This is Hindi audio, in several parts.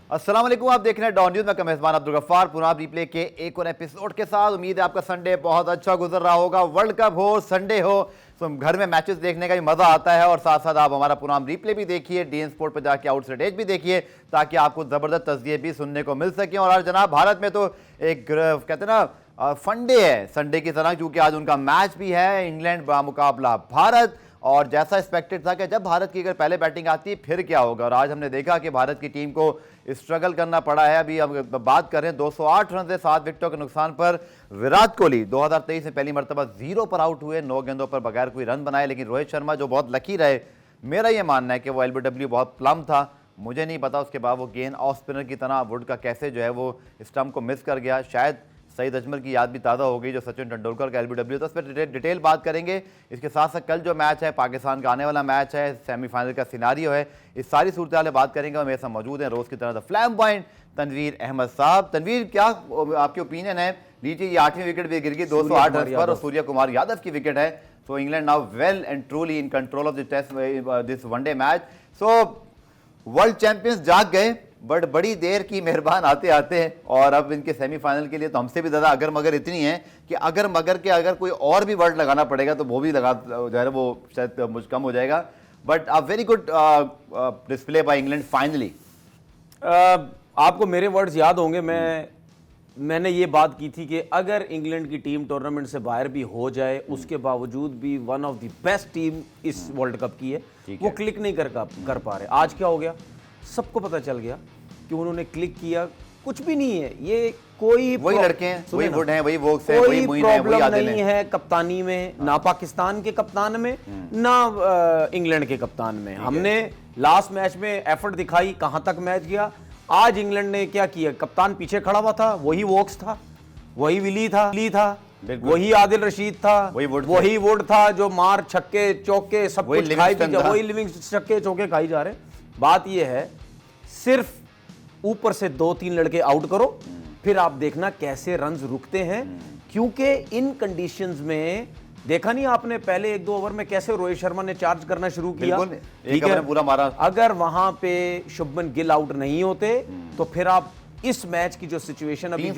अस्सलाम वालेकुम, आप देख रहे हैं डॉन न्यूज़ में मेज़बान अब्दुल गफ्फार पुनः रिप्ले के एक और एपिसोड के साथ। उम्मीद है आपका संडे बहुत अच्छा गुजर रहा होगा। वर्ल्ड कप हो, संडे हो, तो घर में मैचेस देखने का भी मज़ा आता है और साथ साथ आप हमारा पूरा रिप्ले भी देखिए, डीएन स्पोर्ट पर जाके आउटसाइड भी देखिए ताकि आपको ज़बरदस्त तज़किये भी सुनने को मिल सकें। और आज जनाब भारत में तो एक कहते हैं ना फंडे है संडे की तरह, क्योंकि आज उनका मैच भी है, इंग्लैंड मुकाबला भारत। और जैसा एक्सपेक्टेड था कि जब भारत की अगर पहले बैटिंग आती है फिर क्या होगा, और आज हमने देखा कि भारत की टीम को स्ट्रगल करना पड़ा है। अभी हम बात कर रहे हैं 208 रन से 7 विकेटों के नुकसान पर विराट कोहली 2023 में पहली मरतबा 0 पर आउट हुए, 9 गेंदों पर बगैर कोई रन बनाए। लेकिन रोहित शर्मा जो बहुत लकी रहे, मेरा ये मानना है कि वो एलबीडब्ल्यू बहुत प्लम था, मुझे नहीं पता उसके बाद वो गेंद ऑफ स्पिनर की तरह वुड का कैसे जो है वो स्टंप को मिस कर गया। शायद सईद अजमल की याद भी ताज़ा हो गई जो सचिन तेंदुलकर का एलबीडब्ल्यू था। उस पर डिटेल बात करेंगे। इसके साथ साथ कल जो मैच है, पाकिस्तान का आने वाला मैच है, सेमीफाइनल का सिनारियो है, इस सारी सूरत हाल बात करेंगे। और मेरे साथ मौजूद हैं रोज़ की तरह द फ्लैम्बॉयंट तनवीर अहमद साहब। तनवीर, क्या आपके ओपिनियन है? लीजिए, ये 8वीं विकेट भी गिर गई 208 रन पर और सूर्य कुमार यादव की विकेट है। So England now well and truly in control of the test this one day match. So world champions जाग गए, बट बड़ी देर की मेहरबान आते आते हैं। और अब इनके सेमीफाइनल के लिए तो हमसे भी ज़्यादा अगर मगर इतनी है कि अगर मगर के अगर कोई और भी वर्ड लगाना पड़ेगा तो वो भी लगा जो है वो शायद मुझ कम हो जाएगा। But a very good display by England finally. आपको मेरे वर्ड्स याद होंगे, मैंने ये बात की थी कि अगर इंग्लैंड की टीम टूर्नामेंट से बाहर भी हो जाए, उसके बावजूद भी one of the best team इस वर्ल्ड कप की है, वो क्लिक नहीं कर पा रहे। आज क्या हो गया, सबको पता चल गया कि उन्होंने क्लिक किया, कुछ भी नहीं है। ये कोई वही लड़के हैं, वही वुड हैं, वही वोक्स हैं, वही मुइन हैं, वही आदिल हैं। नहीं है कप्तानी में, ना पाकिस्तान के कप्तान में, ना इंग्लैंड के कप्तान में। हमने लास्ट मैच में एफर्ट दिखाई, कहां तक मैच गया। आज इंग्लैंड ने क्या किया, कप्तान पीछे खड़ा हुआ था, वही वोक्स था, वही विली था, वही आदिल रशीद था, वही वुड था जो मार छक्के चौके सब कुछ खाई, वही लिविंग छक्के चौके खाई जा रहे। बात यह है, सिर्फ ऊपर से 2-3 लड़के आउट करो, फिर आप देखना कैसे रन्स रुकते हैं। क्योंकि इन कंडीशंस में देखा नहीं आपने, पहले 1-2 ओवर में कैसे रोहित शर्मा ने चार्ज करना शुरू किया, ठीक है, पूरा मारा। अगर वहां पे शुभमन गिल आउट नहीं होते तो फिर आप इस मैच की जो सिचुएशन अभी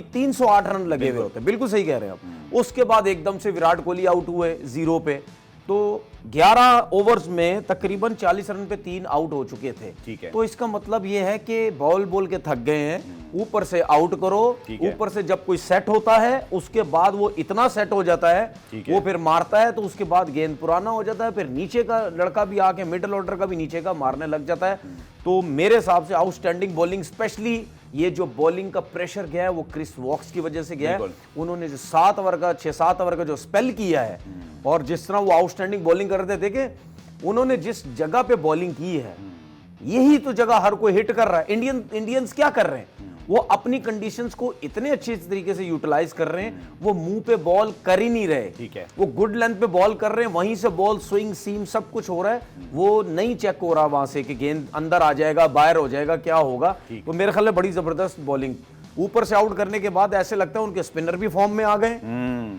308 रन लगे हुए होते। बिल्कुल सही कह रहे हैं आप। उसके बाद एकदम से विराट कोहली आउट हुए 0 पे, तो 11 ओवर्स में तकरीबन 40 रन पे 3 आउट हो चुके थे। ठीक है। तो इसका मतलब यह है कि बॉल के थक गए हैं, ऊपर से आउट करो, ऊपर से जब कोई सेट होता है उसके बाद वो इतना सेट हो जाता है, वो फिर मारता है तो उसके बाद गेंद पुराना हो जाता है, फिर नीचे का लड़का भी आके मिडिल ऑर्डर का भी नीचे का मारने लग जाता है। तो मेरे हिसाब से आउटस्टैंडिंग बॉलिंग, स्पेशली ये जो बॉलिंग का प्रेशर गया है वो क्रिस वॉक्स की वजह से गया है। उन्होंने जो 6-7 ओवर का जो स्पेल किया है और जिस तरह वो आउटस्टैंडिंग बॉलिंग कर रहे थे, देखे उन्होंने जिस जगह पे बॉलिंग की है, यही तो जगह हर कोई हिट कर रहा है। इंडियंस क्या कर रहे हैं, वो अपनी कंडीशंस को इतने अच्छे तरीके से यूटिलाइज कर रहे हैं, वो मुंह पे बॉल कर ही नहीं रहे। ठीक है, वो गुड लेंथ पे बॉल कर रहे हैं, वहीं से बॉल स्विंग सीम सब कुछ हो रहा है, वो नहीं चेक हो रहा वहां से कि गेंद अंदर आ जाएगा, बाहर हो जाएगा, क्या होगा। तो मेरे ख्याल में बड़ी जबरदस्त बॉलिंग। ऊपर से आउट करने के बाद ऐसे लगता है उनके स्पिनर भी फॉर्म में आ गए,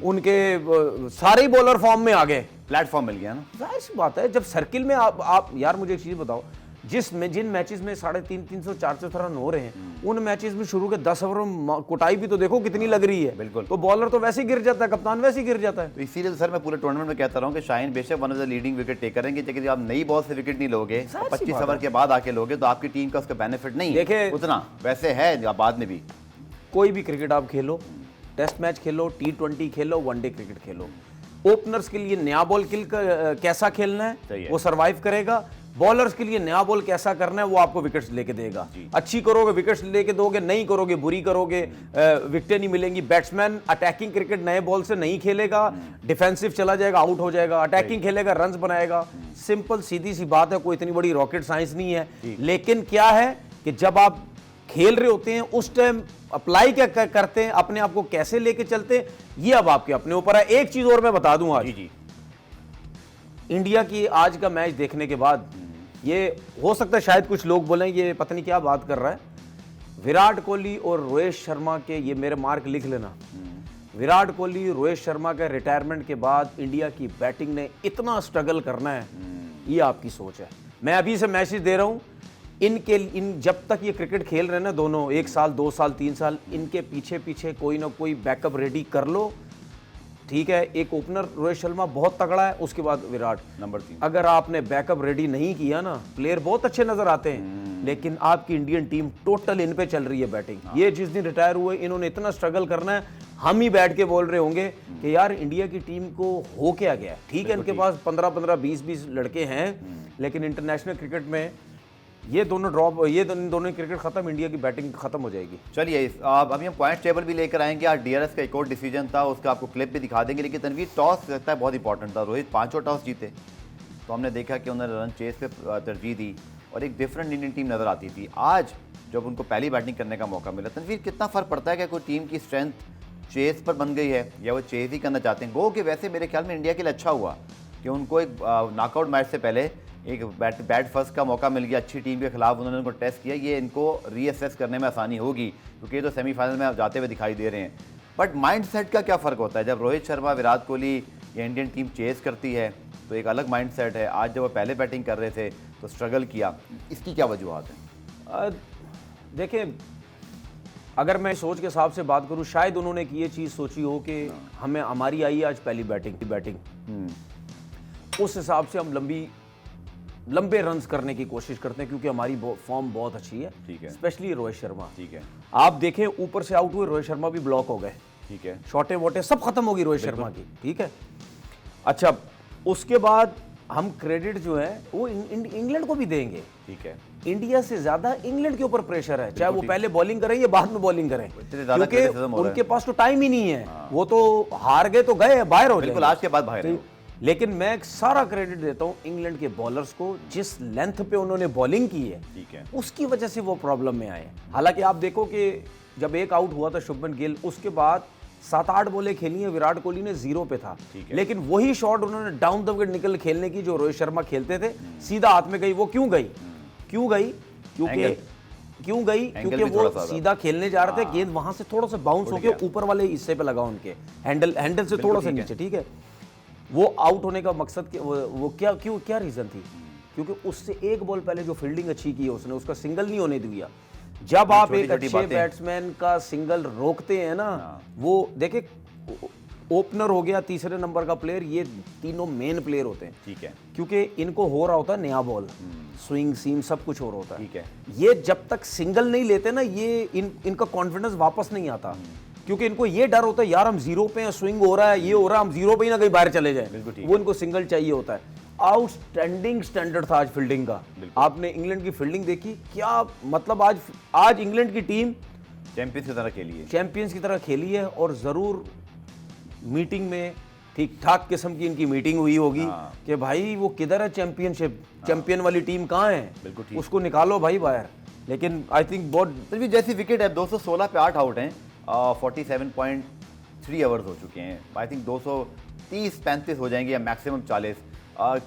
उनके सारे ही बॉलर फॉर्म में आ गए, प्लेटफॉर्म मिल गया ना। जाहिर सी बात है, जब सर्किल में आप यार मुझे एक चीज बताओ, जिन मैचेस में 350-400 रन हो रहे हैं, उन मैचेस में शुरू के 10 ओवर में कुटाई भी तो देखो कितनी लग रही है। बिल्कुल। तो बॉलर तो वैसे ही गिर जाता है, कप्तान वैसे ही गिर जाता है। तो इसीलिए सर मैं पूरे टूर्नामेंट में कहता रहा हूं कि शाहीन बेशक one of the leading wicket taker हैं, लेकिन आप नई बॉल से विकेट नहीं लोगे, 25 ओवर के बाद आके लोगे तो आपकी टीम का उसका बेनिफिट नहीं देखे उतना वैसे है। बाद में भी कोई भी क्रिकेट आप खेलो, टेस्ट मैच खेलो, T20 खेलो, वनडे क्रिकेट खेलो, ओपनर्स के लिए नया बॉल कैसा खेलना है वो सर्वाइव करेगा, बॉलर्स के लिए नया बॉल कैसा करना है वो आपको विकेट्स लेके देगा। अच्छी करोगे विकेट्स लेके दोगे, नहीं करोगे बुरी करोगे विकेटें नहीं मिलेंगी। बैट्समैन अटैकिंग क्रिकेट नए बॉल से नहीं खेलेगा, डिफेंसिव चला जाएगा, आउट हो जाएगा, अटैकिंग खेलेगा, रन्स बनाएगा। सिंपल सीधी सी बात है, कोई इतनी बड़ी रॉकेट साइंस नहीं है। लेकिन क्या है कि जब आप खेल रहे होते हैं उस टाइम अप्लाई क्या करते हैं, अपने आप को कैसे लेके चलते हैं, ये अब आपके अपने ऊपर है। एक चीज और मैं बता दूं, आज इंडिया की आज का मैच देखने के बाद ये हो सकता है शायद कुछ लोग बोलें ये पता नहीं क्या बात कर रहा है, विराट कोहली और रोहित शर्मा के, ये मेरे मार्क लिख लेना, विराट कोहली रोहित शर्मा के रिटायरमेंट के बाद इंडिया की बैटिंग ने इतना स्ट्रगल करना है, ये आपकी सोच है। मैं अभी से मैसेज दे रहा हूं इन जब तक ये क्रिकेट खेल रहे हैं ना दोनों, 1 साल 2 साल 3 साल, इनके पीछे पीछे कोई ना कोई बैकअप रेडी कर लो, ठीक है। एक ओपनर रोहित शर्मा बहुत तगड़ा है, उसके बाद विराट नंबर 3। अगर आपने बैकअप रेडी नहीं किया ना, प्लेयर बहुत अच्छे नजर आते हैं, लेकिन आपकी इंडियन टीम टोटल इन पे चल रही है बैटिंग। ये जिस दिन रिटायर हुए इन्होंने इतना स्ट्रगल करना है, हम ही बैठ के बोल रहे होंगे कि यार इंडिया की टीम को हो क्या गया। ठीक है, इनके पास 15-15 20-20 लड़के हैं, लेकिन इंटरनेशनल क्रिकेट में ये दोनों ड्रॉप, ये दोनों क्रिकेट खत्म, इंडिया की बैटिंग खत्म हो जाएगी। चलिए अभी हम पॉइंट टेबल भी लेकर आएंगे। आज डीआरएस का एक और डिसीजन था, उसका आपको क्लिप भी दिखा देंगे। लेकिन तनवीर, टॉस लगता है बहुत इंपॉर्टेंट था। रोहित 5 टॉस जीते, तो हमने देखा कि उन्होंने रन चेस पे तरजीह दी और एक डिफरेंट इंडियन टीम नज़र आती थी। आज जब उनको पहली बैटिंग करने का मौका मिला, तनवीर कितना फ़र्क पड़ता है कि कोई टीम की स्ट्रेंथ चेस पर बन गई है या वो चेस ही करना चाहते हैं। गो कि वैसे मेरे ख्याल में इंडिया के लिए अच्छा हुआ कि उनको एक नॉकआउट मैच से पहले एक बैट फर्स्ट का मौका मिल गया। अच्छी टीम के खिलाफ उन्होंने उनको टेस्ट किया, ये इनको रीअसेस करने में आसानी होगी, क्योंकि ये तो सेमीफाइनल में जाते हुए दिखाई दे रहे हैं। बट माइंडसेट का क्या फ़र्क होता है जब रोहित शर्मा, विराट कोहली या इंडियन टीम चेस करती है तो एक अलग माइंडसेट है। आज जब वो पहले बैटिंग कर रहे थे तो स्ट्रगल किया, इसकी क्या वजूहत है? देखिए, अगर मैं सोच के हिसाब से बात करूं, शायद उन्होंने की ये चीज़ सोची हो कि हमें हमारी आई है आज पहली बैटिंग, उस हिसाब से हम लंबे रन्स करने की कोशिश करते हैं, क्योंकि हमारी फॉर्म बहुत अच्छी है। ठीक है, स्पेशली रोहित शर्मा। ठीक है, आप देखें ऊपर से आउट हुए, रोहित शर्मा भी ब्लॉक हो गए। ठीक है, छोटे मोटे सब खत्म होगी रोहित शर्मा की। ठीक है, अच्छा उसके बाद हम क्रेडिट जो है वो इंग्लैंड को भी देंगे। ठीक है, इंडिया से ज्यादा इंग्लैंड के ऊपर प्रेशर है, चाहे वो पहले बॉलिंग करें या बाद में बॉलिंग करें, क्योंकि उनके पास तो टाइम ही नहीं है। वो तो हार गए तो गए, बाहर हो बिल्कुल, आज के बाद बाहर। लेकिन मैं सारा क्रेडिट देता हूं इंग्लैंड के बॉलर्स को, जिस लेंथ पे उन्होंने बॉलिंग की है, ठीक है, उसकी वजह से वो प्रॉब्लम में आए। हालांकि आप देखो कि जब एक आउट हुआ था शुभमन गिल, उसके बाद 7-8 बॉलें खेली हैं, विराट कोहली ने 0 पे था, लेकिन वही शॉट उन्होंने डाउन द विकेट निकल खेलने की जो रोहित शर्मा खेलते थे, सीधा हाथ में गई। वो क्यों गई? क्योंकि वो सीधा खेलने जा रहे थे, गेंद वहां से थोड़ा सा बाउंस होकर ऊपर वाले हिस्से पे लगा, उनके हैंडल से थोड़ा सा नीचे। ठीक है, वो आउट होने का मकसद वो क्या रीजन थी? क्योंकि उससे एक बॉल पहले जो फील्डिंग अच्छी की है उसने, उसका सिंगल नहीं होने दिया। जब आप एक अच्छे बैट्समैन का सिंगल रोकते हैं ना, वो देखे ओपनर हो गया, तीसरे नंबर का प्लेयर, ये तीनों मेन प्लेयर होते हैं। ठीक है, क्योंकि इनको हो रहा होता है नया बॉल, स्विंग सीम सब कुछ हो रहा होता है। ठीक है, ये जब तक सिंगल नहीं लेते ना, ये इनका कॉन्फिडेंस वापस नहीं आता, क्योंकि इनको ये डर होता है यार हम 0 पे हैं, स्विंग हो रहा है, ये हो रहा है, हम 0 पे ही ना कहीं बाहर चले जाए। वो इनको सिंगल चाहिए होता है। आउटस्टैंडिंग स्टैंडर्ड था आज फील्डिंग का। आपने इंग्लैंड की फील्डिंग देखी, क्या मतलब आज इंग्लैंड की टीम चैंपियंस की तरह खेली है। और जरूर मीटिंग में ठीक ठाक किस्म की इनकी मीटिंग हुई होगी कि भाई वो किधर है चैंपियनशिप, चैंपियन वाली टीम कहाँ है, उसको निकालो भाई बाहर। लेकिन आई थिंक बहुत जैसी विकेट है, 216 पे 8 आउट हैं, 47.3 ओवर्स हो चुके हैं। आई थिंक 230-35 हो जाएंगे या मैक्सिमम 40।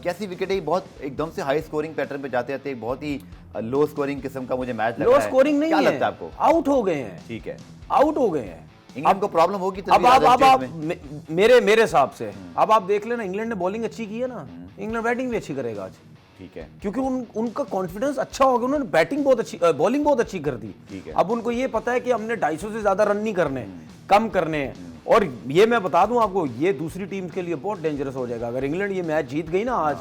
कैसी विकेट है? बहुत एकदम से हाई स्कोरिंग पैटर्न पे जाते जाते बहुत ही लो स्कोरिंग किस्म का मुझे मैच लग रहा है। लो स्कोरिंग नहीं क्या है, लगता है आपको? आउट हो गए हैं। ठीक है, आउट हो गए हैं। इंग्लैंड को प्रॉब्लम होगी अब आप मेरे हिसाब से अब आप देख लेना, इंग्लैंड ने बॉलिंग अच्छी की है ना, इंग्लैंड बैटिंग भी अच्छी करेगा आज। ठीक है, क्योंकि उनका कॉन्फिडेंस अच्छा हो गया, उन्होंने बैटिंग बहुत अच्छी, बॉलिंग बहुत अच्छी कर दी। ठीक है, अब उनको ये पता है कि हमने 250 से ज्यादा रन नहीं करने, कम करने हैं। और ये मैं बता दूं आपको, ये दूसरी टीम के लिए बहुत डेंजरस हो जाएगा। अगर इंग्लैंड ये मैच जीत गई ना आज,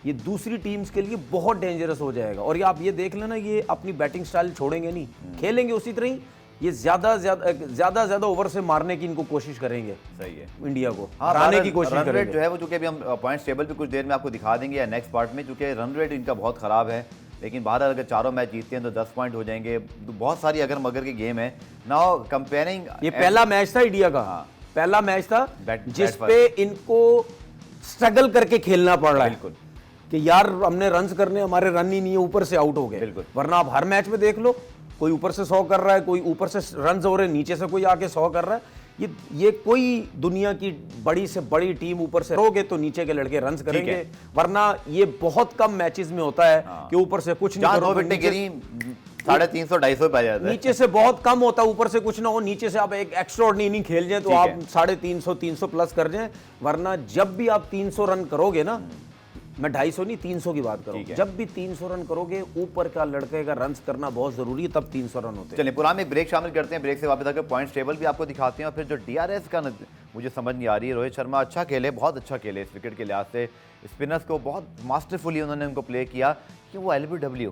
ये दूसरी टीम्स के लिए बहुत डेंजरस हो जाएगा। और ये आप ये देख लेना, ये अपनी बैटिंग स्टाइल छोड़ेंगे नहीं, खेलेंगे उसी तरह ही। ये ज्यादा ओवर से मारने की इनको कोशिश करेंगे। सही है, इंडिया को हराने की कोशिश करेंगे। रन रेट जो है वो, चूंकि अभी हम पॉइंट्स टेबल पे कुछ देर में आपको दिखा देंगे या नेक्स्ट पार्ट में, चूंकि रन रेट इनका बहुत खराब है। लेकिन बाहर अगर चारों मैच जीतते हैं तो 10 पॉइंट हो जाएंगे। बहुत सारी अगर मगर की गेम है। नाउ कंपेयरिंग, ये पहला मैच था इंडिया का, पहला मैच था जिस पे इनको स्ट्रगल करके खेलना पड़ रहा है। बिल्कुल, कि यार हमने रन्स करने, हमारे रन ही नहीं है, ऊपर से आउट हो गए। बिल्कुल, वरना आप हर मैच में देख लो, कोई ऊपर से 100 कर रहा है, कोई ऊपर से रन्स हो रहे हैं, नीचे से कोई आके 100 कर रहा है। ये कोई दुनिया की बड़ी से बड़ी टीम ऊपर से रोगे तो नीचे के लड़के रन्स करेंगे, वरना ये बहुत कम मैचेस में होता है कि ऊपर से कुछ नहीं करो, 350-250 पे जाता है। नीचे से बहुत कम होता है, ऊपर से कुछ ना हो, नीचे से आप एक एक्स्ट्राऑर्डिनरी इनिंग खेल जाए तो आप 350-300 प्लस कर जाए। वरना जब भी आप 300 रन करोगे ना, मैं 250 नहीं 300 की बात करूँ। जब भी 300 रन करोगे, ऊपर का लड़के का रन करना बहुत जरूरी है, तब 300 रन होते हैं। चलिए पुराने में ब्रेक शामिल करते हैं, ब्रेक से वापस आकर पॉइंट्स टेबल भी आपको दिखाते हैं और फिर जो DRS का मुझे समझ नहीं आ रही है। रोहित शर्मा अच्छा खेले, बहुत अच्छा खेले इस विकेट के लिहाज से, स्पिनर्स को बहुत मास्टरफुली उन्होंने उनको प्ले किया कि वो LBW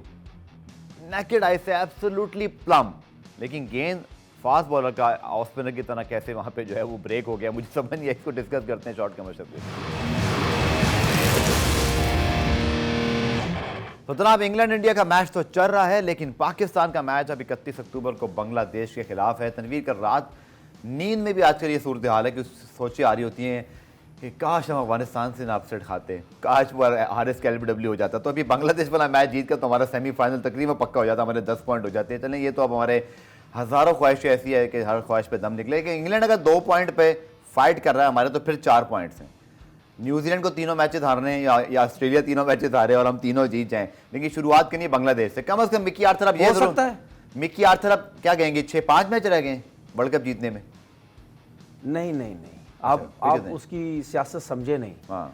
नेकेड आई से एब्सोल्युटली प्लम, लेकिन गेंद फास्ट बॉलर का ऑफ स्पिनर की तरह कैसे वहाँ पे जो है वो ब्रेक हो गया, मुझे समझ नहीं है। इसको डिस्कस करते हैं शॉर्ट कमर्शियल पे। तो जनाब इंग्लैंड इंडिया का मैच तो चल रहा है, लेकिन पाकिस्तान का मैच अब 31 अक्टूबर को बांग्लादेश के खिलाफ है। तनवीर कर रात नींद में भी आजकल ये सूरत हाल है कि सोचें आ रही होती हैं कि काश हम अफगानिस्तान से ना अपसेट खाते, काश वो RS का LBW हो जाता, तो अभी बांग्लादेश वाला मैच जीत कर तो हमारा सेमीफाइनल तकरीबन पक्का हो जाता, हमारे 10 पॉइंट हो जाते हैं। चलें, ये तो अब हमारे हज़ारों ख्वाहिशें ऐसी है कि हर ख्वाहिश पे दम निकले कि इंग्लैंड अगर 2 पॉइंट पे फाइट कर रहा है हमारे, तो फिर 4 पॉइंट्स हैं। न्यूजीलैंड को तीनों मैचेस हारने हैं या ऑस्ट्रेलिया तीनों मैचेस हारे और हम तीनों जीत जाएं, लेकिन शुरुआत करनी है बांग्लादेश से। कम से कम मिकी आर्थर अब ये सकता है, मिकी आर्थर अब क्या कहेंगे, 6-5 मैच रह गए वर्ल्ड कप जीतने में। नहीं, आप उसकी सियासत समझे नहीं। हाँ,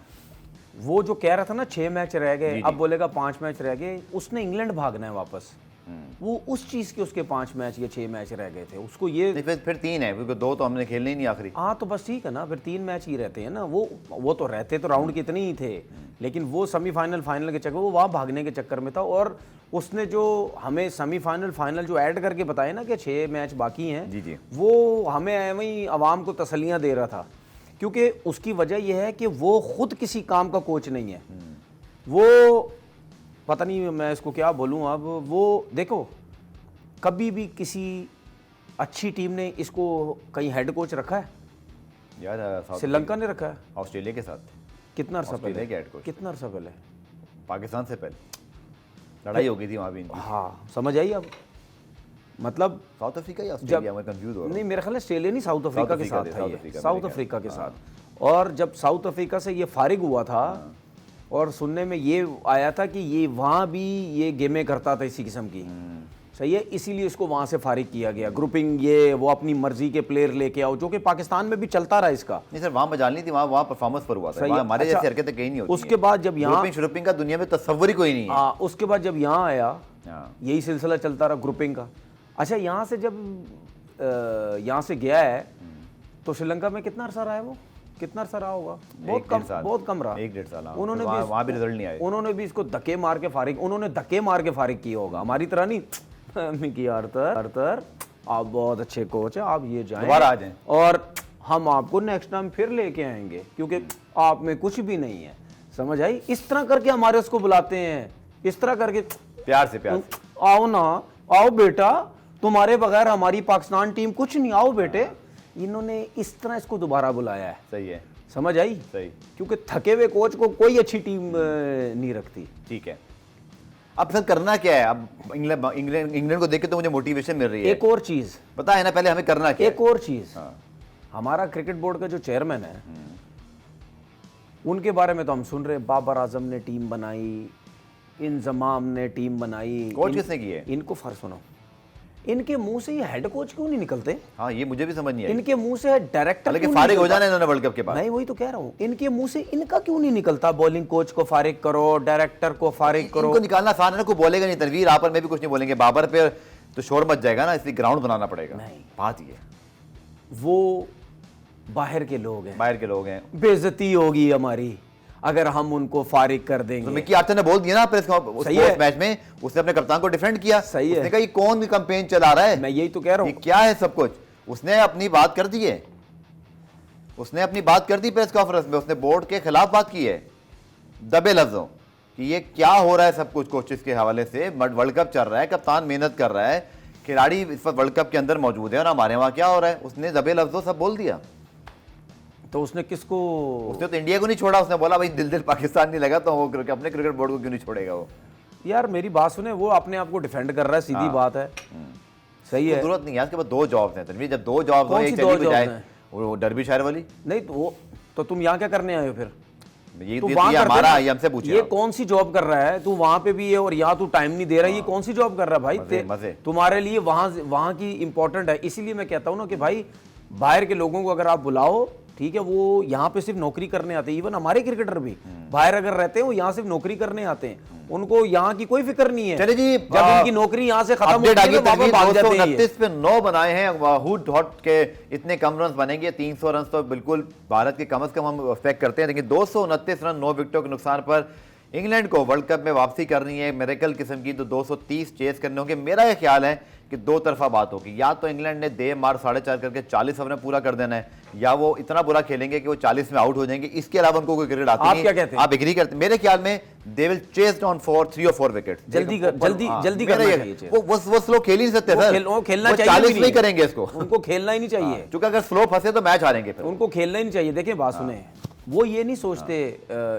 वो जो कह रहा था ना 6 मैच रह गए, अब बोलेगा 5 मैच रह गए, उसने इंग्लैंड भागना है वापस। वो उस चीज के उसके 5 मैच या 6 मैच रह गए थे, उसको ये फिर 3 है क्योंकि 2 तो हमने खेलने ही नहीं आखिरी। हाँ तो बस ठीक है ना, फिर 3 मैच ही रहते हैं ना। वो तो रहते तो राउंड कितने ही थे, लेकिन वो सेमीफाइनल फाइनल के चक्कर, वो वहाँ भागने के चक्कर में था। और उसने जो हमें सेमीफाइनल फाइनल जो ऐड करके बताया ना कि 6 मैच बाकी हैं, जी, वो हमें वही आवाम को तसल्लियाँ दे रहा था, क्योंकि उसकी वजह यह है कि वो खुद किसी काम का कोच नहीं है। वो पता नहीं मैं इसको क्या बोलूं, अब वो देखो कभी भी किसी अच्छी टीम ने इसको कहीं हेड कोच रखा है? यार श्रीलंका ने रखा है ऑस्ट्रेलिया के साथ। कितना अरसा पहले? कितना अरसा पहले? पाकिस्तान से पहले लड़ाई हो गई थी वहाँ भी इनकी। हाँ समझ आई। अब मतलब साउथ अफ्रीका या ऑस्ट्रेलिया, मैं कंफ्यूज हो रहा हूं। नहीं मेरा ख्याल है ऑस्ट्रेलिया नहीं, साउथ अफ्रीका के साथ था, साउथ अफ्रीका के साथ। और जब साउथ अफ्रीका से ये फारिग हुआ था, और सुनने में ये आया था कि ये वहाँ भी ये गेमें करता था इसी किस्म की, सही है, इसीलिए इसको वहाँ से फारिग किया गया। ग्रुपिंग ये वो अपनी मर्जी के प्लेयर लेके आओ, जो कि पाकिस्तान में भी चलता रहा इसका। नहीं सर, वहाँ मजाल नहीं थी, वहाँ परफॉर्मेंस पर हुआ था, हमारे जैसी हरकतें कहीं नहीं होती। उसके बाद जब यहाँ ग्रुपिंग का दुनिया में तस्वुर ही कोई नहीं है। उसके बाद जब यहाँ आया, यही सिलसिला चलता रहा ग्रुपिंग का। अच्छा, यहाँ से जब यहाँ से गया है तो श्रीलंका में कितना अरसा रहा है? वो कितना अरसा रहा होगा? बहुत कम रहा, 1-1.5 साल। उन्होंने वहाँ भी रिजल्ट नहीं आया। उन्होंने भी इसको धक्के मार के फारिग, उन्होंने धक्के मार के फारिग किया होगा, हमारी तरह नहीं। मिकी आर्थर आप बहुत अच्छे कोच हैं, आप ये जाएं दोबारा आ जाएं और हम आपको नेक्स्ट टाइम फिर लेके आएंगे, क्योंकि आप में कुछ भी नहीं है। समझ आई? इस तरह करके हमारे उसको बुलाते हैं, इस तरह करके प्यार से आओ ना, आओ बेटा, तुम्हारे बगैर हमारी पाकिस्तान टीम कुछ नहीं, आओ बेटे। इन्होंने इस तरह इसको दोबारा बुलाया है। सही है, समझ आई? सही। क्योंकि थके हुए कोच को कोई अच्छी टीम नहीं रखती। ठीक है, अब सर करना क्या है? अब इंग्लैंड को देख के तो मुझे मोटिवेशन मिल रही है। एक और चीज पता है ना, पहले हमें करना क्या है? एक और चीज, हमारा क्रिकेट बोर्ड का जो चेयरमैन है, उनके बारे में तो हम सुन रहे, बाबर आजम ने टीम बनाई, इंजमाम ने टीम बनाई। कोच किसने की है? इनको फर्क सुनो, इनके मुंह से ये हेड कोच क्यों नहीं निकलते? हाँ, ये मुझे भी समझ नहीं आई। इनके मुंह से डायरेक्टर, लेकिन फारिग हो जाना इन्होंने वर्ल्ड कप के बाद। नहीं, वही तो कह रहा हूँ, इनके मुंह से इनका क्यों नहीं निकलता? बॉलिंग कोच को फारिग करो, डायरेक्टर को फारिग करो। इनको निकालना आसान है ना, कोई बोलेगा नहीं। तनवीर आप पर मैं भी कुछ नहीं बोलेंगे, बाबर पे तो शोर मच जाएगा ना, इसलिए ग्राउंड बनाना पड़ेगा। नहीं, बात ये वो बाहर के लोग हैं, बाहर के लोग हैं, बेइज्जती होगी हमारी अगर हम उनको फारिग कर देंगे। तो मिकी आर्थर ने बोल दिया ना प्रेस मैच में, उसने अपने कप्तान को डिफेंड किया। सही है, उसने कहा ये कौन कैंपेन चला रहा है? मैं यही तो कह रहा हूँ, क्या है सब कुछ। उसने अपनी बात कर दी है, उसने अपनी बात कर दी प्रेस कॉन्फ्रेंस में, उसने बोर्ड के खिलाफ बात की है दबे लफ्जों कि ये क्या हो रहा है सब कुछ कोचेस के हवाले से। वर्ल्ड कप चल रहा है, कप्तान मेहनत कर रहा है, खिलाड़ी इस वक्त वर्ल्ड कप के अंदर मौजूद है और हमारे वहां क्या हो रहा है। उसने दबे लफ्जों सब बोल दिया। तो उसने किसको? उसने तो इंडिया को नहीं छोड़ा, उसने बोला भाई दिल पाकिस्तान नहीं लगा तो वो अपने क्रिकेट बोर्ड को क्यों नहीं छोड़ेगा वो। यार मेरी बात सुने, वो अपने आप को डिफेंड कर रहा है, सीधी बात है। सही है, जरूरत नहीं है, उसके पास 2 जॉब्स हैं तनवीर। जब 2 जॉब्स हो, एक चली जाए वो डर्बीशायर वाली नहीं, तो तुम यहाँ क्या करने आए हो फिर? ये हमारा, ये हमसे पूछिए, ये कौन सी जॉब कर रहा है? तू वहां पे भी है और यहाँ तू टाइम नहीं दे रहा है, ये कौन सी जॉब कर रहा है भाई? मजे तुम्हारे लिए वहां की इंपॉर्टेंट है। इसीलिए मैं कहता हूँ ना कि भाई बाहर के लोगों को अगर आप बुलाओ ठीक है, वो यहाँ पे सिर्फ नौकरी करने आते हैं। इवन हमारे क्रिकेटर भी बाहर अगर रहते हैं वो यहाँ सिर्फ नौकरी करने आते हैं, उनको यहाँ की कोई फिक्र नहीं है। चले जी, जब इनकी नौकरी यहाँ से खत्म होती है तो वापस भाग जाते हैं। 229 पे 9 बनाए हैं, हुड हॉट के इतने कम रन बनेंगे। 300 रन तो बिल्कुल भारत के कम से कम हम एक्सपेक्ट करते हैं, लेकिन 229 रन 9 विकेटों के नुकसान पर इंग्लैंड को वर्ल्ड कप में वापसी करनी है मिरेकल किस्म की, तो 230 चेस करने होंगे। मेरा यह ख्याल है कि दो तरफा बात होगी, या तो इंग्लैंड ने दे मार 4.5 करके 40 ओवर में पूरा कर देना है, या वो इतना बुरा खेलेंगे कि वो 40 में आउट हो जाएंगे। इसके अलावा उनको कोई क्रिकेट आती नहीं। आप क्या कहते हैं? आप एग्री करते हैं? मेरे ख्याल में they will chess down for 3 और 4 विकेट। जल्दी करना चाहिए। वो स्लो खेल ही नहीं सकते सर, वो खेलना चाहिए, 40 नहीं करेंगे इसको, उनको खेलना ही नहीं चाहिए, क्योंकि अगर स्लो फंसे तो मैच हारेंगे फिर। उनको खेलना ही नहीं चाहिए। देखिए बात सुने, वो ये नहीं सोचते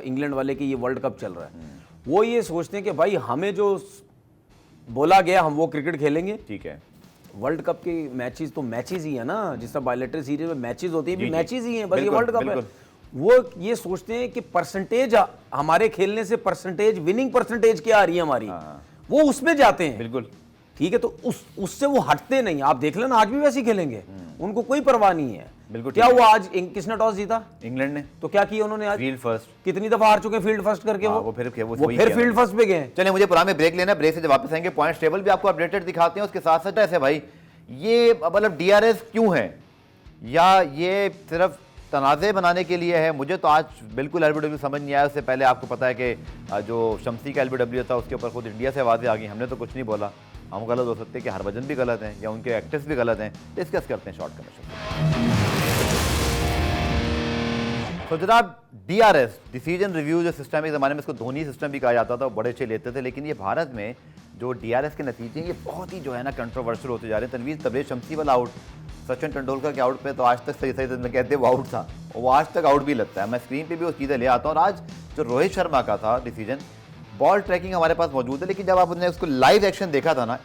इंग्लैंड वाले कि ये वर्ल्ड कप चल रहा है, वो ये सोचते हैं कि भाई हमें जो बोला गया हम वो क्रिकेट खेलेंगे। ठीक है, वर्ल्ड कप के मैचेस तो मैचेस ही है ना, जिस तरह बायलैटरल सीरीज में मैचेस होती है, भी मैचेस ही हैं, बस ये वर्ल्ड कप है। वो ये सोचते हैं कि परसेंटेज हमारे खेलने से परसेंटेज, विनिंग परसेंटेज क्या आ रही है हमारी, वो उसमें जाते हैं। बिल्कुल ठीक है, तो उससे वो हटते नहीं। आप देख लेना, आज भी वैसे ही खेलेंगे, उनको कोई परवाह नहीं है। बिल्कुल। क्या हुआ आज? किसने टॉस जीता? इंग्लैंड ने। तो क्या किया उन्होंने आज? Field first. कितनी दफा हार चुके फील्ड फर्स्ट करके? वो फिर फील्ड फर्स्ट पे गए। चलिए मुझे पुराने ब्रेक लेना, ब्रेक से जब वापस आएंगे पॉइंट्स टेबल भी आपको अपडेटेड दिखाते हैं। उसके साथ साथ ऐसे भाई ये मतलब डीआरएस क्यों है, या ये सिर्फ तनाज़े बनाने के लिए है? मुझे तो आज बिल्कुल एलबीडब्ल्यू समझ नहीं आया। उससे पहले आपको पता है कि जो शम्सी का एलबीडब्ल्यू था उसके ऊपर खुद इंडिया से आवाज़ें आ गई। हमने तो कुछ नहीं बोला, हम गलत हो सकते हैं कि हरभजन भी गलत हैं या उनके एक्टर्स भी गलत हैं। डिस्कस करते हैं शॉर्ट कमिशन। तो जनाब, डीआरएस डिसीजन रिव्यू जो सिस्टम है, ज़माने में इसको धोनी सिस्टम भी कहा जाता था, बड़े अच्छे लेते थे, लेकिन ये भारत में जो डीआरएस के नतीजे ये बहुत ही जो है ना कंट्रोवर्शियल होते जा रहे हैं। तनवीर तबरेज़ शम्सी वाला आउट, सचिन तेंदुलकर के आउट पे तो आज तक सही में कहते हैं वो आउट था, वो आज तक आउट भी लगता है। मैं स्क्रीन पे भी वो चीज़ें ले आता हूँ। और आज जो रोहित शर्मा का था डिसीजन, बॉल ट्रैकिंग हमारे पास मौजूद है, लेकिन जब आपने उसको लाइव एक्शन देखा था ना,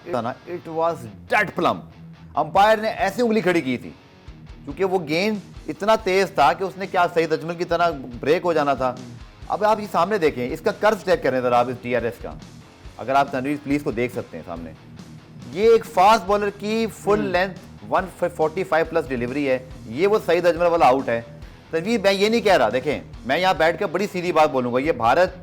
it was dead plum. Umpire ने ऐसी उंगली खड़ी की थी क्योंकि वो गेंद इतना तेज था कि उसने क्या सही अजमल की तरह ब्रेक हो जाना था। अब आप ये सामने देखें, इसका कर्व चेक करें जरा आप इस डीआरएस का, अगर आप तनवीर प्लीज को देख सकते हैं सामने, ये एक फास्ट बॉलर की फुल लेंथ 145 प्लस डिलीवरी है। ये वो सईद अजमल वाला आउट है। तनवीर मैं ये नहीं कह रहा, देखें मैं यहाँ बैठ कर बड़ी सीधी बात बोलूंगा, ये भारत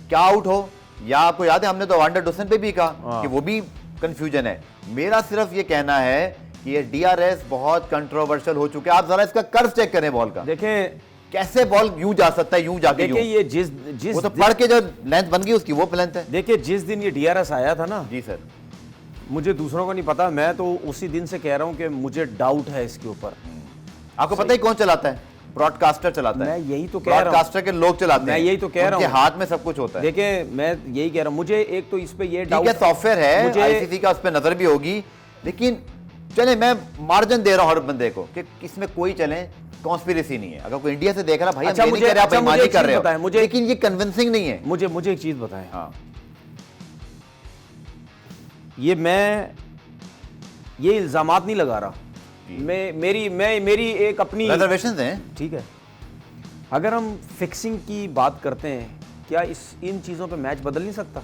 क्या आउट हो, या आपको याद है हमने तो वांडर डुसन पे भी कहा कि वो भी कंफ्यूजन है। मेरा सिर्फ ये कहना है कि ये डीआरएस बहुत कंट्रोवर्शियल हो चुका है। आप जरा इसका कर्व चेक करें बॉल का, देखें कैसे बॉल यूं जा सकता है, यूं जाके देखिए ये जिस वो तो पढ़ के जो लेंथ बन गई उसकी वो लेंथ है। देखिए जिस दिन ये डीआरएस आया था ना, जी सर, मुझे दूसरों को नहीं पता, मैं तो उसी दिन से कह रहा हूं कि मुझे डाउट है इसके ऊपर। आपको पता ही कौन चलाता है? ब्रॉडकास्टर चलाता है। मैं यही तो कह रहा हूं, ब्रॉडकास्टर के लोग चलाते हैं। मैं यही तो कह रहा हूं, उनके हाथ में सब कुछ होता है। देखिए मैं यही कह रहा हूं, मुझे एक तो इस पे ये डाउट है, सॉफ्टवेयर है आईसीसी का, उस पे नजर भी होगी, लेकिन चले मैं मार्जिन दे रहा हूं हर बंदे को कि इसमें कोई चले कॉन्स्पिरेसी नहीं है। अगर कोई इंडिया से देख रहा भाई, अच्छा, हम ये नहीं कह रहे, आप बेईमानी कर रहे हो, मुझे, लेकिन ये कन्विंसिंग नहीं है। मुझे एक चीज बताएं। हाँ, ये इल्जामात नहीं लगा रहा, मेरी एक अपनी रिजर्वेशंस हैं। ठीक है, अगर हम फिक्सिंग की बात करते हैं, क्या इन चीजों पे मैच बदल नहीं सकता?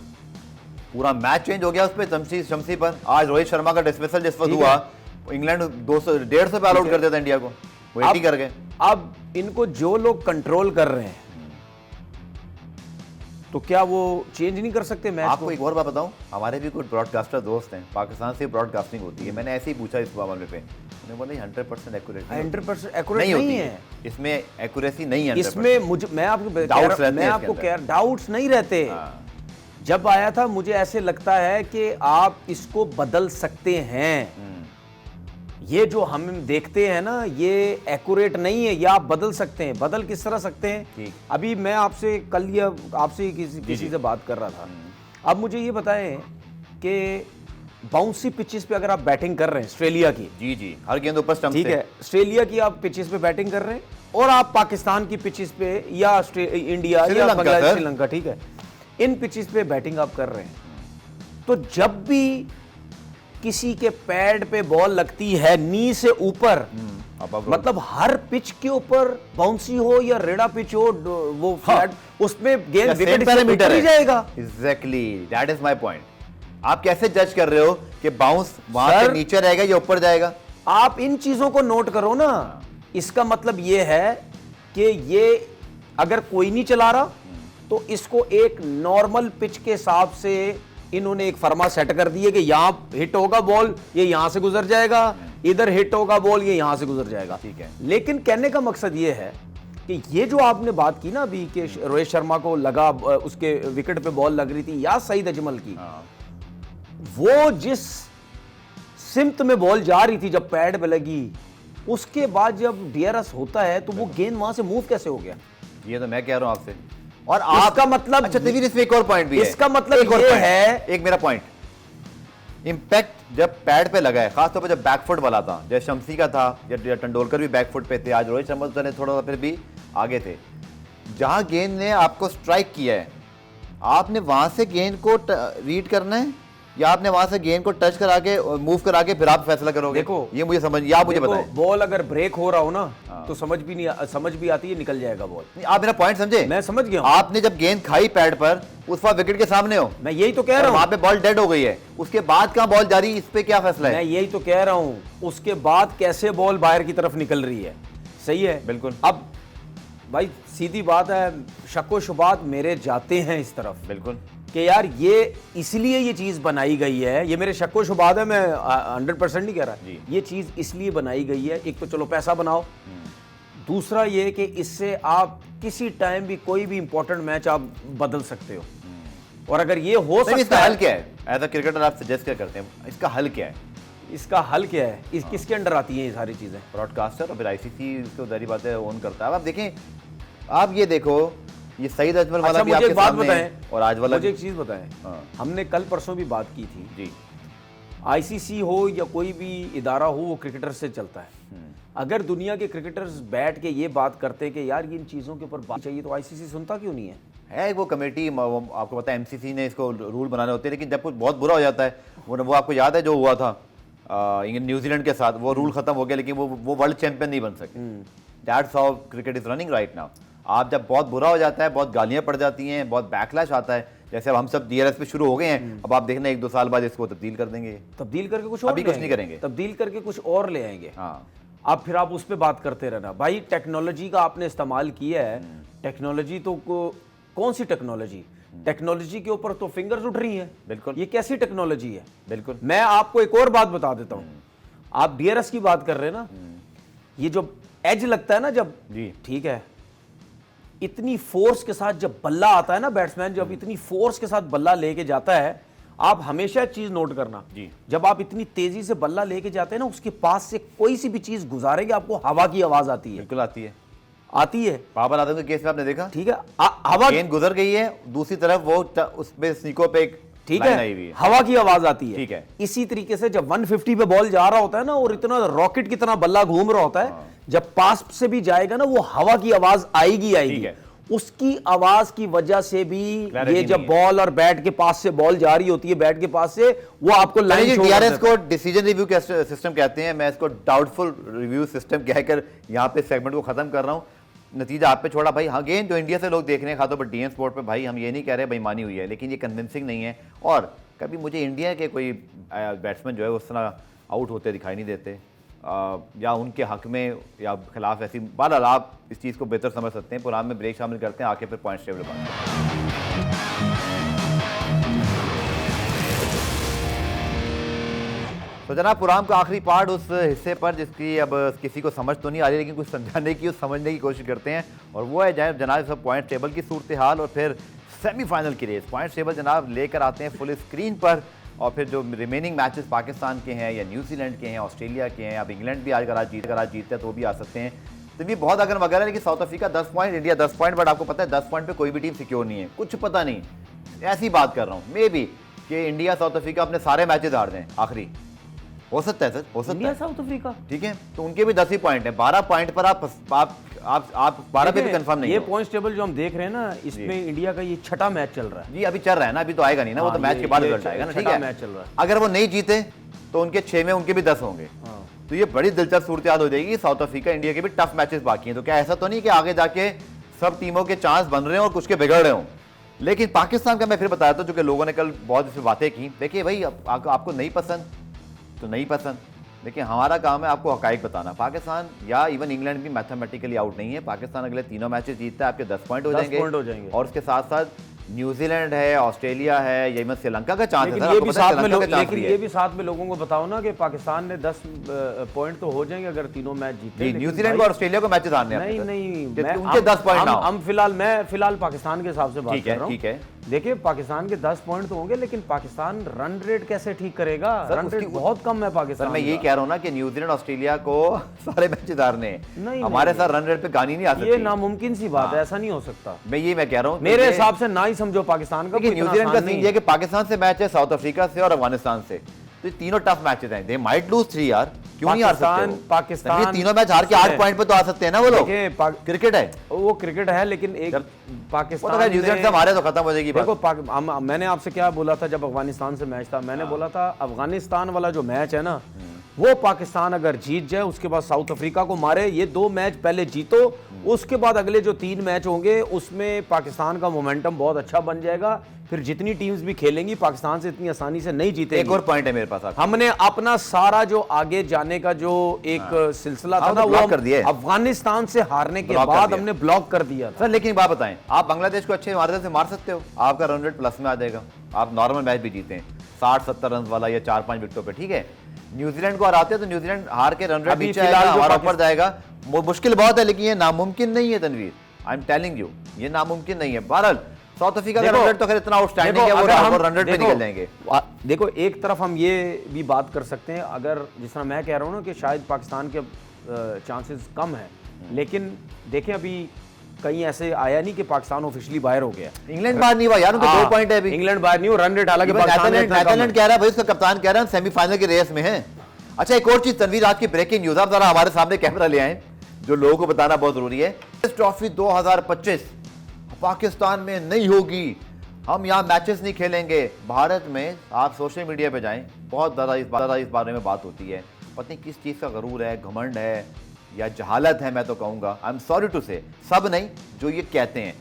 पूरा मैच चेंज हो गया उस पर, शम्सी पर। आज रोहित शर्मा का डिसमिसल जिस वक्त हुआ, इंग्लैंड 200-150 पे ऑल आउट कर देता इंडिया को, वो 80 कर गए। अब इनको जो लोग कंट्रोल कर रहे हैं, तो क्या वो चेंज नहीं कर सकते मैच? आपको एक और बात बताऊं, हमारे भी कुछ ब्रॉडकास्टर दोस्त हैं, पाकिस्तान से ब्रॉडकास्टिंग होती है, मैंने ऐसे ही पूछा इस मामले पे, उन्होंने बोला 100% एक्यूरेट 100% एक्यूरेट नहीं है, इसमें एक्यूरेसी नहीं है। इसमें मुझे मैं आपको कह डाउट्स नहीं रहते। जब आया था मुझे ऐसे लगता है कि आप इसको बदल सकते हैं, ये जो हम देखते हैं ना ये एक्यूरेट नहीं है, ये आप बदल सकते हैं। बदल किस तरह सकते हैं? अभी मैं आपसे कल या आपसे किसी से बात कर रहा था, अब मुझे ये बताएं कि बाउंसी पिचेस पे अगर आप बैटिंग कर रहे हैं ऑस्ट्रेलिया की, जी हर गेंद ऊपर स्टंप से, ठीक है, ऑस्ट्रेलिया की आप पिचेस पे बैटिंग कर रहे हैं, और आप पाकिस्तान की पिचेस पे या इंडिया या बांग्लादेश, श्रीलंका, ठीक है, इन पिचेस पे बैटिंग आप कर रहे हैं, तो जब भी किसी के पैड पे बॉल लगती है नी से ऊपर, मतलब हर पिच के ऊपर बाउंसी हो या रेडा पिच हो, वो फ्लैट, उसमें गेंद विकेट पैरामीटर ही जाएगा। Exactly, that is my point. आप कैसे जज कर रहे हो कि बाउंस वहां से नीचे रहेगा या ऊपर जाएगा? आप इन चीजों को नोट करो ना, इसका मतलब ये है कि ये अगर कोई नहीं चला रहा तो इसको एक नॉर्मल पिच के हिसाब से इन्होंने एक फर्मा सेट कर दी है कि यहां हिट होगा बॉल, ये यहां से गुजर जाएगा, इधर हिट होगा बॉल, ये यहां से गुजर जाएगा। ठीक है। लेकिन कहने का मकसद ये है कि ये जो आपने बात की ना अभी कि रोहित शर्मा को लगा उसके विकेट पे बॉल लग रही थी या सईद अजमल की, वो जिस सिमत में बॉल जा रही थी जब पैड पे लगी, उसके बाद जब डीआरएस होता है तो वो गेंद वहां से मूव कैसे हो गया? ये तो मैं कह रहा हूं आपसे। और इसका मतलब अच्छा तवीर इसमें एक और पॉइंट भी है। इसका मतलब एक और ये point, है एक मेरा पॉइंट इंपैक्ट जब पैड पे लगा है, खासतौर पर जब बैकफुट वाला था, जैसे शमसी का था या टंडोलकर भी बैकफुट पे थे, आज रोहित शर्मा तो थोड़ा सा फिर भी आगे थे, जहां गेंद ने आपको स्ट्राइक किया है आपने वहां से गेंद को रीड करना है या आपने वहां से गेंद को टच करा के मूव करा के फिर आप फैसला करोगे? देखो ये मुझे समझ, या मुझे बताएं। बॉल अगर ब्रेक हो रहा हो ना तो समझ भी आती है, निकल जाएगा बॉल। आप मेरा पॉइंट समझे? मैं समझ गया। आपने जब गेंद खाई पैड पर उस वक्त विकेट के सामने हो, मैं यही तो कह रहा हूं, वहां पे बॉल डेड हो गई है, उसके बाद कहां बॉल जा रही है, इस पे क्या फैसला है? मैं यही तो कह रहा हूं, उसके बाद कैसे बॉल बाहर की तरफ निकल रही है। सही है, बिल्कुल। अब भाई सीधी बात है, शक्को शुबात मेरे जाते हैं इस तरफ बिल्कुल कि यार ये इसलिए ये चीज बनाई गई है, ये मेरे शक्को शुबात है, मैं 100% नहीं कह रहा, ये चीज इसलिए बनाई गई है। एक तो चलो पैसा बनाओ, दूसरा ये कि इससे आप किसी टाइम भी कोई भी इंपॉर्टेंट मैच आप बदल सकते हो। और अगर ये हो सकता है, इसका हल क्या है? एज अ क्रिकेटर आप सजेस्ट क्या करते हैं, इसका हल क्या है? इसका हल क्या है? किसके अंडर आती हैं ये सारी चीजें? ब्रॉडकास्टर और फिर आईसीसी इसको जारी बात है ओन करता है। अब आप देखें, आप ये देखो, ये सईद अजमल वाला भी आपके सामने है और आज वाला। मुझे एक चीज बताएं, हमने कल परसों भी बात की थी जी, आईसीसी हो या कोई भी इदारा हो, वो क्रिकेटर से चलता है। अगर दुनिया के क्रिकेटर्स बैठ के ये बात करते हैं कि यार इन चीजों के ऊपर बात चाहिए, तो आईसीसी सुनता क्यों नहीं है? वो कमेटी, आपको पता है एमसीसी ने इसको रूल बनाने होते हैं, लेकिन जब कुछ बहुत बुरा हो जाता है, वो आपको याद है जो हुआ था न्यूजीलैंड के साथ, वो रूल खत्म हो गया लेकिन वो वर्ल्ड चैंपियन नहीं बन सके। That's how cricket is running right now. आप जब बहुत बुरा हो जाता है, बहुत गालियां पड़ जाती हैं, बहुत बैकलैश आता है, जैसे अब हम सब डीआरएस पे शुरू हो गए हैं, अब आप देखना 1-2 साल बाद इसको तब्दील कर देंगे, तब्दील करके कुछ और अभी कुछ नहीं करेंगे, तब्दील करके कुछ और ले आएंगे। हाँ, अब फिर आप उस पर बात करते रहना। भाई टेक्नोलॉजी का आपने इस्तेमाल किया है, टेक्नोलॉजी तो कौन सी टेक्नोलॉजी? टेक्नोलॉजी के ऊपर तो फिंगर्स उठ रही हैं। बिल्कुल। ये कैसी टेक्नोलॉजी है? बिल्कुल। मैं आपको एक और बात बता देता हूं, आप डीआरएस की बात कर रहे हैं ना, ये जो एज लगता है ना जब, जी, ठीक है, इतनी फोर्स के साथ जब बल्ला आता है ना, बैट्समैन जब इतनी फोर्स के साथ बल्ला लेके जाता है, आप हमेशा एक चीज नोट करना जी, जब आप इतनी तेजी से बल्ला लेके जाते हैं ना, उसके पास से कोई सी भी चीज गुजारेगी, आपको हवा की आवाज आती है। बिल्कुल आती है, आती है। बाबर आदम के केस में आपने देखा, ठीक है, हवा, गेंद गुजर गई है, दूसरी तरफ वो उसमें स्नीकों पे एक ठीक लाइन है, आई हुई है, हवा की आवाज आती है। ठीक है। इसी तरीके से जब 150 पे बॉल जा रहा होता है ना, और इतना रॉकेट की तरह बल्ला घूम रहा होता है, जब पास से भी जाएगा ना, वो हवा की आवाज आएगी। उसकी आवाज की वजह से भी ये जब बॉल और बैट के पास से बॉल जा रही होती है, बैट के पास से, वो आपको लाइन डीआरएस को डिसीजन रिव्यू सिस्टम कहते हैं, मैं इसको डाउटफुल रिव्यू सिस्टम कहकर यहां पे सेगमेंट को खत्म कर रहा हूं। नतीजा आप पे छोड़ा भाई। हाँ, गेंद जो इंडिया से लोग देख रहे हैं, खासतौर पर डीएन स्पोर्ट पे, भाई हम ये नहीं कह रहे बेईमानी हुई है, लेकिन ये कन्विंसिंग नहीं है। और कभी मुझे इंडिया के कोई बैट्समैन जो है उस तरह आउट होते दिखाई नहीं देते, या उनके हक में या खिलाफ ऐसी। बहरहाल आप इस चीज़ को बेहतर समझ सकते हैं। प्रोग्राम में ब्रेक शामिल करते हैं, आके फिर पॉइंट्स टेबल बात तो जनाब, प्रोग्राम का आखिरी पार्ट, उस हिस्से पर जिसकी अब किसी को समझ तो नहीं आ रही, लेकिन कुछ समझाने की, समझने की कोशिश करते हैं, और वो है जनाब सब पॉइंट टेबल की सूरत हाल और फिर सेमीफाइनल की रेस। पॉइंट टेबल जनाब लेकर आते हैं फुल स्क्रीन पर, और फिर जो रिमेनिंग मैचेस पाकिस्तान के हैं या न्यूजीलैंड के हैं, ऑस्ट्रेलिया के हैं, अब इंग्लैंड भी आज आज जीतते हैं तो भी आ सकते हैं। तो भी बहुत अगर वगैरह, लेकिन south Africa 10 point, India 10 point, but आपको पता है 10 पॉइंट पे कोई भी टीम सिक्योर नहीं है, कुछ पता नहीं, ऐसी बात कर रहा हूँ। मे बी कि इंडिया साउथ अफ्रीका अपने सारे मैचेस हार दें आखिरी, हो सकता है सर, हो सकता इंडिया है। साउथ अफ्रीका, ठीक है, तो उनके भी 10 ही पॉइंट है, 12 पॉइंट पर आप 12 पे भी कंफर्म नहीं ये हो। पॉइंट्स टेबल जो हम देख रहे हैं ना, इसमें इंडिया का ये छठा मैच चल रहा है। जी, अभी चल रहा है ना, अभी तो आएगा नहीं ना, वो तो मैच के बाद रिजल्ट आएगा ना। ठीक है, मैच चल रहा है। अगर वो नहीं जीते तो उनके 6 में उनके भी 10 होंगे, तो ये बड़ी दिलचस्प सूरत हो जाएगी। साउथ अफ्रीका इंडिया के भी टफ मैचेस बाकी हैं, तो क्या ऐसा तो नहीं कि आगे जाके सब टीमों के चांस बन रहे हैं और कुछ के बिगड़ रहे हों। लेकिन पाकिस्तान का मैं फिर बताया था, जो कि लोगों ने कल बहुत इस बातें की। देखिए भाई, आपको नहीं पसंद तो नहीं पसंद, देखिए हमारा काम है आपको हकाइक बताना। पाकिस्तान या इवन इंग्लैंड भी मैथमेटिकली आउट नहीं है। पाकिस्तान अगले तीनों मैचेस जीतता है, आपके 10 पॉइंट हो जाएंगे और उसके साथ साथ न्यूजीलैंड है, ऑस्ट्रेलिया है, या इवन श्रीलंका का चांस है। लेकिन ये भी साथ में लोगों को बताओ ना कि पाकिस्तान ने 10 पॉइंट तो हो जाएंगे अगर तीनों मैच जीते। न्यूजीलैंड और ऑस्ट्रेलिया को मैचेस आने नहीं उनके 10 पॉइंट हम फिलहाल पाकिस्तान के हिसाब से बात कर रहा हूं। ठीक है, देखिए पाकिस्तान के 10 पॉइंट तो होंगे, लेकिन पाकिस्तान रन रेट कैसे ठीक करेगा? रन रेट बहुत कम है पाकिस्तान। मैं यही कह रहा हूँ ना कि न्यूजीलैंड ऑस्ट्रेलिया को सारे मैच हारने हैं, हमारे साथ रन रेट पे गानी नहीं आ सकती। ये नामुमकिन सी बात है, ऐसा नहीं हो सकता। मैं कह रहा हूँ मेरे हिसाब से ना ही समझो पाकिस्तान का। न्यूजीलैंड का सीन ये कि पाकिस्तान से मैच है, साउथ अफ्रीका से और अफगानिस्तान से, तो ये तीनों टफ मैचेस हैं। दे माइट लूज 3 यार, क्यों नहीं आ सकते? पाकिस्तान ये तीनों मैच हार के 8 पॉइंट पे तो आ सकते हैं ना वो लोग। क्रिकेट है, वो क्रिकेट है, लेकिन एक पाकिस्तान न्यूजीलैंड से हमारे तो खत्म हो जाएगी। देखो मैंने आपसे क्या बोला था जब अफगानिस्तान से मैच था, मैंने बोला था अफगानिस्तान वाला जो मैच है ना, वो पाकिस्तान अगर जीत जाए उसके बाद साउथ अफ्रीका को मारे, ये 2 मैच पहले जीतो, उसके बाद अगले जो 3 मैच होंगे उसमें पाकिस्तान का मोमेंटम बहुत अच्छा बन जाएगा। फिर जितनी टीम्स भी खेलेंगी पाकिस्तान से इतनी आसानी से नहीं जीतेगी। एक और पॉइंट है मेरे पास, हमने अपना सारा जो आगे जाने का जो एक सिलसिला था ना, वो कर दिया अफगानिस्तान से हारने के बाद हमने ब्लॉक कर दिया था। सर लेकिन बात बताएं, आप बांग्लादेश को अच्छे मार्जिन से मार सकते हो, आपका रन रेट प्लस में आ जाएगा, आप नॉर्मल मैच भी जीते हैं 60-70 रन वाला या 4-5 विकेटों पे, ठीक है। न्यूजीलैंड को हराते हैं तो न्यूजीलैंड हार के रन रेट नीचे आएगा, हमारा ऊपर जाएगा। मुश्किल बहुत है, लेकिन ये नामुमकिन नहीं है Tanveer, I am telling you, ये नामुमकिन नहीं है। बहरहाल साउथ अफ्रीका का रन रेट तो खैर इतना आउटस्टैंडिंग है, वो रन रेट पे निकल जाएंगे। देखो एक तरफ हम ये भी बात कर सकते हैं, अगर जिस तरह मैं कह रहा हूँ ना कि शायद पाकिस्तान के चांसेस कम है, लेकिन देखें अभी कहीं ऐसे आया नहीं कि पाकिस्तान ऑफिशियली बाहर हो गया। इंग्लैंड बाहर नहीं हुआ यार, उनके 2 पॉइंट है अभी। इंग्लैंड बाहर नहीं हो, रन रेट हालांकि नेदरलैंड कह रहा है भाई, उसका कप्तान कह रहा है सेमीफाइनल की रेस में है। अच्छा एक और चीज तनवीर, आज की ब्रेकिंग न्यूज, आप जरा हमारे सामने कैमरा ले आए, जो लोगों को बताना बहुत जरूरी है। ट्रॉफी 2025 पाकिस्तान में नहीं होगी, हम यहाँ मैचेस नहीं खेलेंगे। भारत में आप सोशल मीडिया पे जाएं, बहुत ज़्यादा इस बारे में बात होती है, पता नहीं किस चीज़ का गरूर है, घमंड है या जहालत है, मैं तो कहूँगा, आई एम सॉरी टू से, सब नहीं जो ये कहते हैं।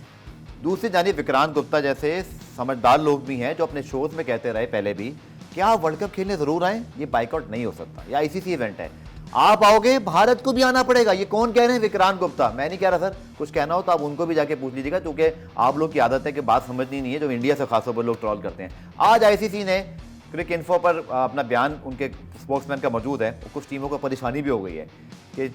दूसरी जानिब विक्रांत गुप्ता जैसे समझदार लोग भी हैं जो अपने शोज में कहते रहे पहले भी कि आप वर्ल्ड कप खेलने ज़रूर आएँ, ये बाइकआउट नहीं हो सकता, या ICC इवेंट है, आप आओगे भारत को भी आना पड़ेगा। ये कौन कह रहे हैं? विक्रांत गुप्ता। मैं नहीं कह रहा सर, कुछ कहना हो तो आप उनको भी जाके पूछ लीजिएगा, क्योंकि आप लोग की आदत है कि बात समझनी नहीं है, जो इंडिया से खासतौर पर लोग ट्रॉल करते हैं। आज ICC ने क्रिक इन्फो पर अपना बयान, उनके स्पोक्समैन का मौजूद है, कुछ टीमों को परेशानी भी हो गई है कि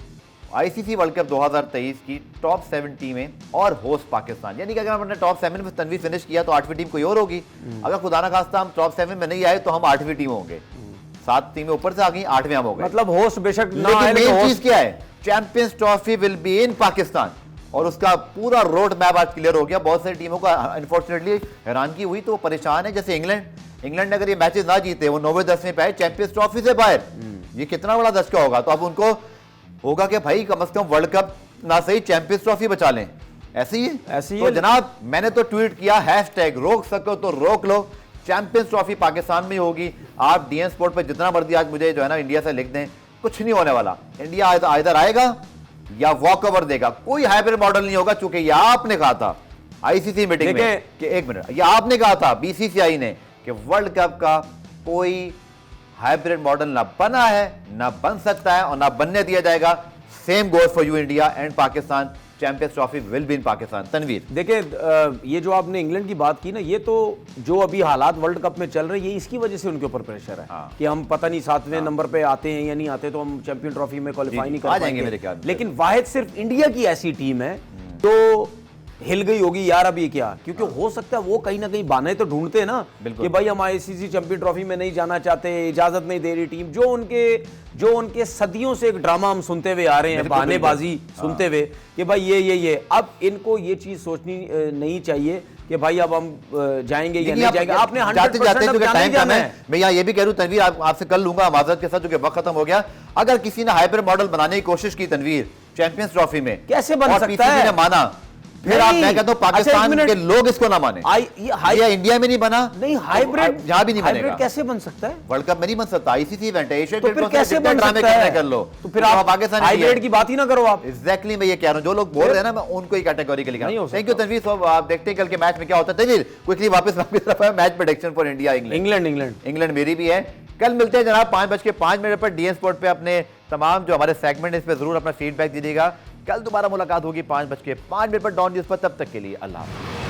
ICC वर्ल्ड कप 2023 की टॉप 7 टीमें और होस्ट पाकिस्तान, यानी कि अगर हमने टॉप 7 में तनवीर फिनिश किया तो 8वीं टीम कोई और होगी। अगर खुदा ना खास्ता हम टॉप 7 में नहीं आए तो हम 8वीं टीम होंगे। 7 टीमें ऊपर से आ गई, 8वें हम हो गए। मतलब होस्ट बेशक ना आए, लेकिन मेन चीज क्या है, champions Trophy will be in Pakistan, और उसका पूरा रोड मैप आज क्लियर हो गया। बहुत सारी टीमों का अनफॉर्चुनेटली हैरानगी हुई तो वो परेशान है, जैसे इंग्लैंड ने अगर ये मैचेस ना जीते, वो 9वें-10वें पे आए चैंपियंस ट्रॉफी से बाहर, ये कितना बड़ा धचका होगा। तो अब उनको होगा कि भाई कम से कम वर्ल्ड कप ना सही चैंपियंस ट्रॉफी बचा लें। ऐसे ही तो जनाब मैंने तो ट्वीट किया, हैशटैग रोक सको तो रोक लो, चैंपियंस ट्रॉफी पाकिस्तान में होगी। आप DN स्पोर्ट पे जितना मर्जी आज मुझे जो है ना इंडिया से लिख दें, कुछ नहीं होने वाला। इंडिया इधर आएगा या वॉक ओवर देगा, कोई हाइब्रिड मॉडल नहीं होगा। चूंकि ये आपने कहा था ICC मीटिंग में कि 1 मिनट, ये आपने कहा था BCCI ने कि वर्ल्ड कप का कोई हाइब्रिड मॉडल ना बना है, ना बन सकता है और ना बनने दिया जाएगा। Same goes for you India and Pakistan, Champions Trophy will be in Pakistan. Tanveer देखिए ये जो आपने इंग्लैंड की बात की ना, ये तो जो अभी हालात वर्ल्ड कप में चल रहे हैं, ये इसकी वजह से उनके ऊपर प्रेशर है। कि हम पता नहीं 7वें नंबर पे आते हैं या नहीं आते, तो हम चैंपियन ट्रॉफी में क्वालिफाई नहीं कर पाएंगे मेरे ख्याल में। लेकिन वाहिद सिर्फ इंडिया की ऐसी टीम है तो हिल गई होगी यार अभी क्या, क्योंकि हो सकता है वो कहीं ना कहीं बहाने तो ढूंढते हैं ना कि भाई हम ICC चैंपियन ट्रॉफी में नहीं जाना चाहते, इजाजत नहीं दे रही टीम। जो उनके सदियों से एक ड्रामा हम सुनते हुए आ रहे हैं, बहानेबाजी सुनते हुए कि भाई ये अब इनको ये चीज सोचनी नहीं चाहिए कि भाई अब हम जाएंगे या नहीं जाएंगे। आपने 100% टाइम कम है। मैं यहाँ ये भी कह रहा हूँ तनवीर, आपसे कर लूंगा माजरत के साथ, जो कि वक्त खत्म हो गया। अगर किसी ने हाइब्रिड मॉडल बनाने की कोशिश की तनवीर चैंपियंस ट्रॉफी में, कैसे बन सकता है? ने माना, फिर आप, मैं कहता हूं पाकिस्तान के लोग इसको ना माने। ये इंडिया में नहीं बना, नहीं हाइब्रिड यहां भी नहीं बनेगा। कैसे बन सकता है? वर्ल्ड कप में नहीं बन सकता, ICC इवेंट है, एशियन तो फिर कैसे बन सकता है? कर लो तो फिर आप पाकिस्तान हाइब्रिड की बात ही ना करो आप। एग्जैक्टली मैं ये कह रहा हूं, जो लोग बोल रहे हैं ना, मैं उनको ही कैटेगरी के लिए। थैंक यू तनवीर साहब। आप देखते हैं कल के मैच में क्या होता है। तनवीर क्विकली वापस match prediction for India. England मेरी भी है, कल मिलते हैं जनाब 5:05 पर डीएन स्पोर्ट पे। अपने तमाम जो हमारे सेगमेंट इस पर जरूर अपना फीडबैक दीजिएगा। कल दोबारा मुलाकात होगी 5:05 पर डॉन न्यूज पर। तब तक के लिए अल्लाह हाफ़िज़।